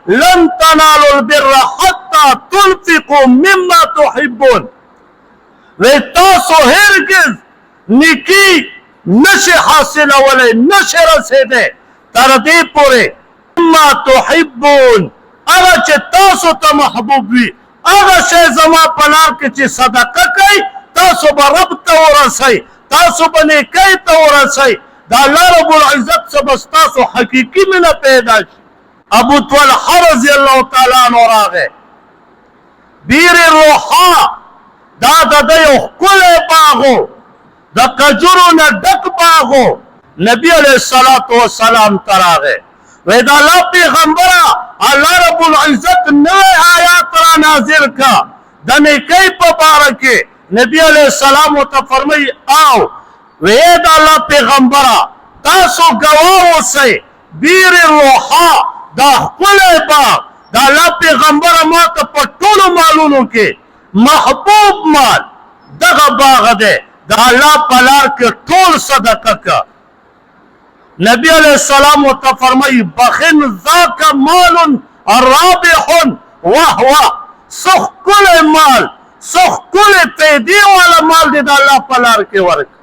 لن تنالوا البر حتى تنفقوا مما تحبون. وی تاسو هرگز نیکی نشی حاصلولی، نشی رسیده تر دې پورې مما تحبون، هغه چې تاسو ته محبوب وي، هغه شی زما په لار کې چې صدقه کوي تاسو به رب ته ورسئ، تاسو به نیکۍ ته ورسئ، د الله رب العزت څخه به ستاسو حقیقي مینه پیدا شي. ابو طلحه رضی الله تعالی عنه راغی، بیر روحا دا د ده یو ښکلی باغ و، د کجورو نه ډک باغ و. نبی علیه الصلاة والسلام ته راغی، وی د الله پیغمبره الله رب العزت نوی آیات را نازل کا د نیکۍ په باره کې. نبی علیه السلام ورته فرمایي او وی د الله پیغمبره تاسو ګواه اوسئ، بیر روحا دا ښکلی باغ د الله پیغمبره ما ته په ټولو مالونو کې محبوب مال دغه باغ دی، د الله په لار کې ټول صدقه که. نبی علیہ السلام ورته فرمایي بخن ذاک مال رابح وهو، څه ښکلی مال، څه ښکلی پیدې والا مال دی د الله په لار کې ورکړه.